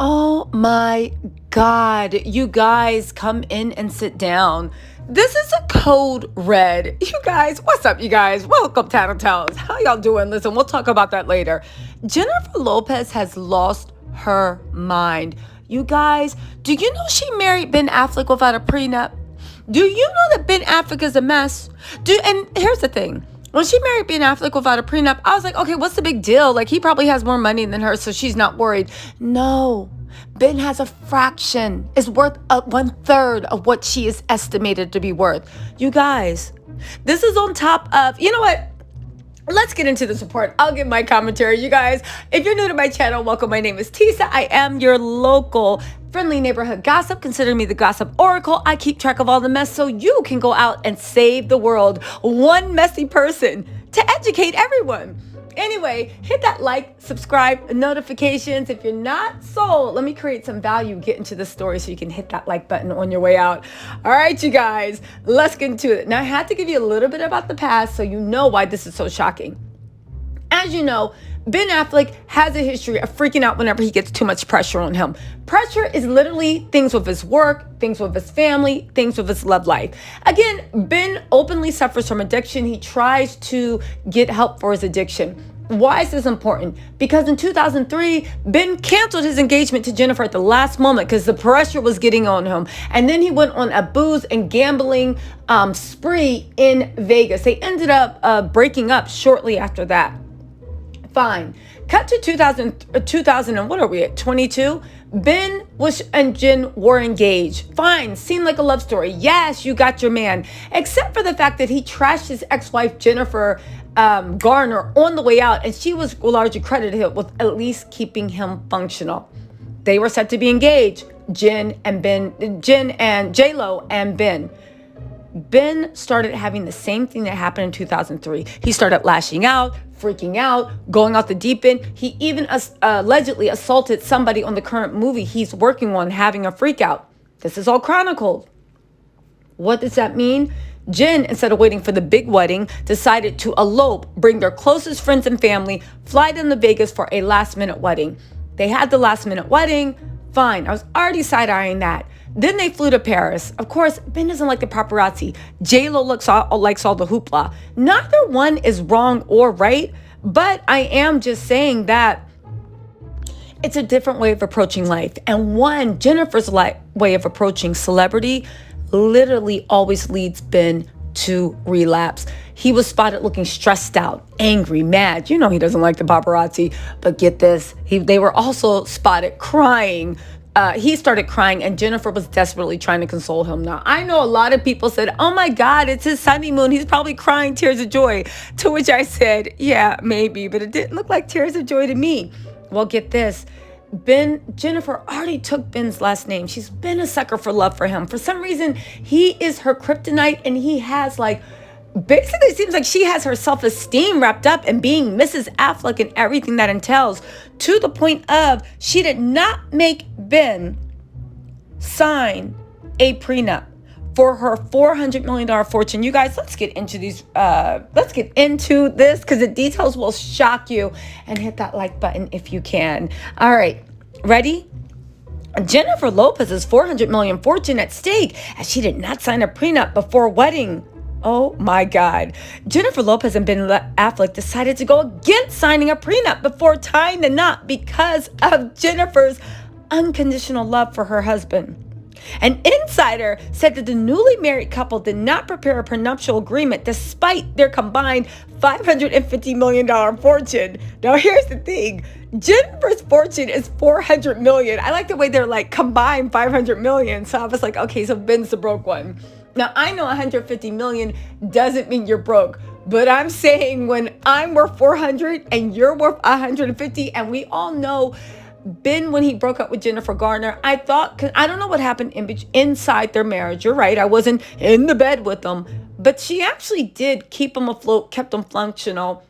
Oh my God. You guys come in and sit down. This is a code red. You guys, what's up, you guys? Welcome to Hannah Tells. How y'all doing? Listen, we'll talk about that later. Jennifer Lopez has lost her mind. You guys, do you know she married Ben Affleck without a prenup? Do you know that Ben Affleck is a mess? And here's the thing. When she married Ben Affleck without a prenup, I was like, okay, what's the big deal? Like, he probably has more money than her, so she's not worried. No, Ben has a fraction, is worth 1/3 of what she is estimated to be worth. You guys, this is on top of, you know what? Let's get into this report. I'll give my commentary. You guys, if you're new to my channel, welcome. My name is Tisa. I am your local friendly neighborhood gossip. Consider me the gossip oracle. I keep track of all the mess so you can go out and save the world. One messy person to educate everyone. Anyway, hit that like, subscribe, notifications. If you're not sold, let me create some value, get into the story so you can hit that like button on your way out. All right, you guys, let's get into it. Now, I had to give you a little bit about the past so you know why this is so shocking. As you know, Ben Affleck has a history of freaking out whenever he gets too much pressure on him. Pressure is literally things with his work, things with his family, things with his love life. Again, Ben openly suffers from addiction. He tries to get help for his addiction. Why is this important? Because in 2003, Ben canceled his engagement to Jennifer at the last moment because the pressure was getting on him. And then he went on a booze and gambling spree in Vegas. They ended up breaking up shortly after that. Fine. Cut to 2000 and what are we at, 22? Ben and Jen were engaged. Fine. Seemed like a love story. Yes, you got your man. Except for the fact that he trashed his ex-wife, Jennifer Garner, on the way out, and she was largely credited with at least keeping him functional. They were set to be engaged, Jen and JLO and Ben. Ben started having the same thing that happened in 2003. He started lashing out, freaking out, going off the deep end. He even allegedly assaulted somebody on the current movie he's working on, having a freak out. This is all chronicled. What does that mean? Jen, instead of waiting for the big wedding, decided to elope, bring their closest friends and family, fly them to Vegas for a last-minute wedding. They had the last-minute wedding. Fine. I was already side-eyeing that. Then they flew to Paris. Of course, Ben doesn't like the paparazzi. JLO likes all the hoopla. Neither one is wrong or right, but I am just saying that it's a different way of approaching life. And Jennifer's way of approaching celebrity literally always leads Ben to relapse. He was spotted looking stressed out, angry, mad. You know he doesn't like the paparazzi, but get this, they were also spotted crying. He started crying and Jennifer was desperately trying to console him. Now, I know a lot of people said, oh my God, it's his honeymoon. He's probably crying tears of joy. To which I said, yeah, maybe, but it didn't look like tears of joy to me. Well, get this. Jennifer already took Ben's last name. She's been a sucker for love for him. For some reason, he is her kryptonite, and he has basically it seems like she has her self-esteem wrapped up in being Mrs. Affleck and everything that entails, to the point of she did not make Ben sign a prenup for her $400 million fortune. You guys, let's get into this because the details will shock you, and hit that like button if you can. All right, ready? Jennifer Lopez's $400 million fortune at stake as she did not sign a prenup before wedding. Oh my God. Jennifer Lopez and Ben Affleck decided to go against signing a prenup before tying the knot because of Jennifer's unconditional love for her husband. An insider said that the newly married couple did not prepare a prenuptial agreement despite their combined $550 million fortune. Now, here's the thing. Jennifer's fortune is $400 million. I like the way they're combined $500 million. So I was like, okay, so Ben's the broke one. Now, I know $150 million doesn't mean you're broke, but I'm saying when I'm worth 400 and you're worth 150, and we all know Ben, when he broke up with Jennifer Garner, I thought, cause I don't know what happened inside their marriage. You're right. I wasn't in the bed with them, but she actually did keep him afloat, kept him functional,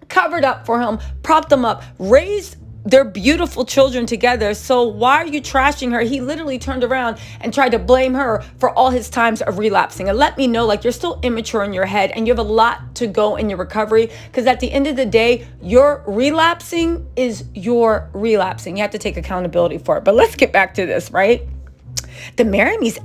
covered up for him, propped him up, raised they're beautiful children together. So why are you trashing her? He literally turned around and tried to blame her for all his times of relapsing. And let me know, like, you're still immature in your head and you have a lot to go in your recovery, because at the end of the day, your relapsing is your relapsing. You have to take accountability for it. But let's get back to this, right? The Marry Me's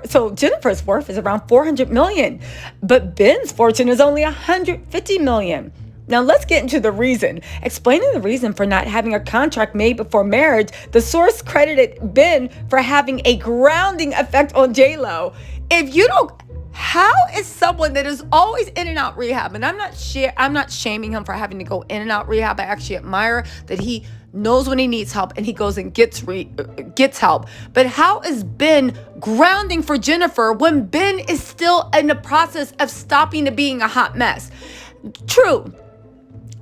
so Jennifer's worth is around 400 million, but Ben's fortune is only 150 million. Now let's get into the reason. Explaining the reason for not having a contract made before marriage, the source credited Ben for having a grounding effect on JLO. If you don't, how is someone that is always in and out rehab, and I'm not shaming him for having to go in and out rehab. I actually admire that he knows when he needs help and he goes and gets help. But how is Ben grounding for Jennifer when Ben is still in the process of stopping to being a hot mess? True.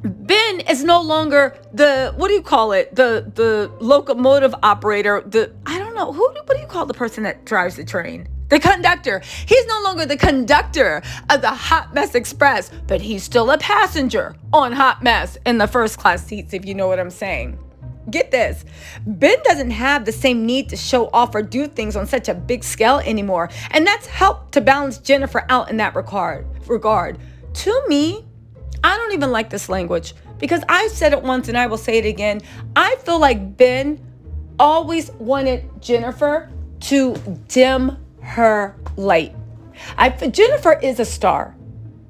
Ben is no longer the, what do you call it? The locomotive operator. What do you call the person that drives the train? The conductor. He's no longer the conductor of the Hot Mess Express, but he's still a passenger on Hot Mess in the first class seats, if you know what I'm saying. Get this. Ben doesn't have the same need to show off or do things on such a big scale anymore. And that's helped to balance Jennifer out in that regard. To me, I don't even like this language, because I've said it once and I will say it again. I feel like Ben always wanted Jennifer to dim her light. Jennifer is a star.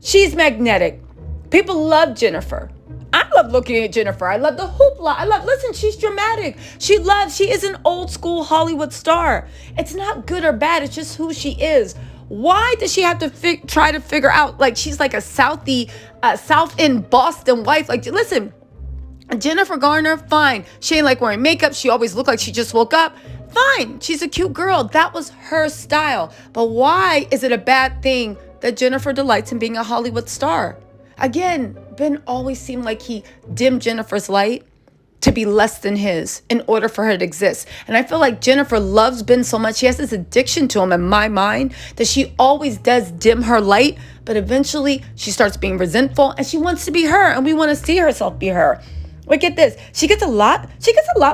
She's magnetic. People love Jennifer. I love looking at Jennifer. I love the hoopla. Listen, she's dramatic. She is an old school Hollywood star. It's not good or bad. It's just who she is. Why does she have to try to figure out, like, she's like a South End Boston wife? Like, listen, Jennifer Garner, fine. She ain't like wearing makeup. She always looked like she just woke up. Fine. She's a cute girl. That was her style. But why is it a bad thing that Jennifer delights in being a Hollywood star? Again, Ben always seemed like he dimmed Jennifer's light to be less than his in order for her to exist. And I feel like Jennifer loves Ben so much. She has this addiction to him in my mind that she always does dim her light, but eventually she starts being resentful and she wants to be her, and we want to see herself be her. But get this, she gets a lot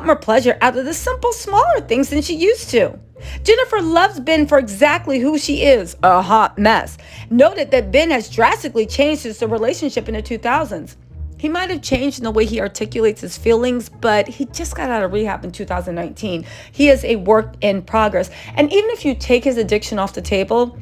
more pleasure out of the simple, smaller things than she used to. Jennifer loves Ben for exactly who she is, a hot mess. Noted that Ben has drastically changed since the relationship in the 2000s. He might have changed in the way he articulates his feelings, but he just got out of rehab in 2019. He is a work in progress. And even if you take his addiction off the table,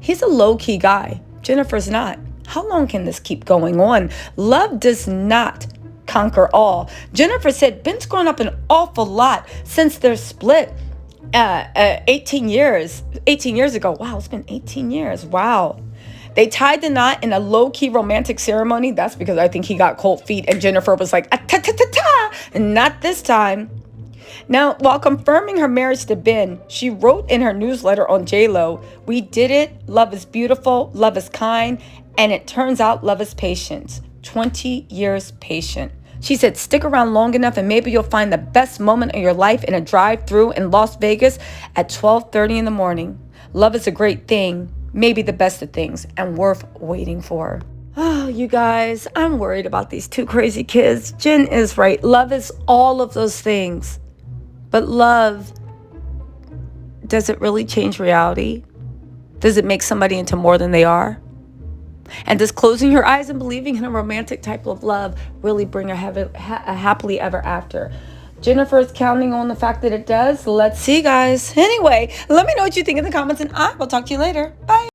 he's a low-key guy. Jennifer's not. How long can this keep going on? Love does not conquer all. Jennifer said Ben's grown up an awful lot since their split 18 years ago. Wow, it's been 18 years. Wow. They tied the knot in a low-key romantic ceremony. That's because I think he got cold feet and Jennifer was like, ta-ta-ta-ta, and not this time. Now, while confirming her marriage to Ben, she wrote in her newsletter on JLO, "We did it. Love is beautiful. Love is kind. And it turns out love is patient. 20 years patient." She said, "Stick around long enough and maybe you'll find the best moment of your life in a drive-thru in Las Vegas at 12:30 in the morning. Love is a great thing. Maybe the best of things, and worth waiting for." Oh, you guys, I'm worried about these two crazy kids. Jen is right. Love is all of those things. But love, does it really change reality? Does it make somebody into more than they are? And does closing your eyes and believing in a romantic type of love really bring a happily ever after? Jennifer is counting on the fact that it does. Let's see, guys. Anyway, let me know what you think in the comments, and I will talk to you later. Bye.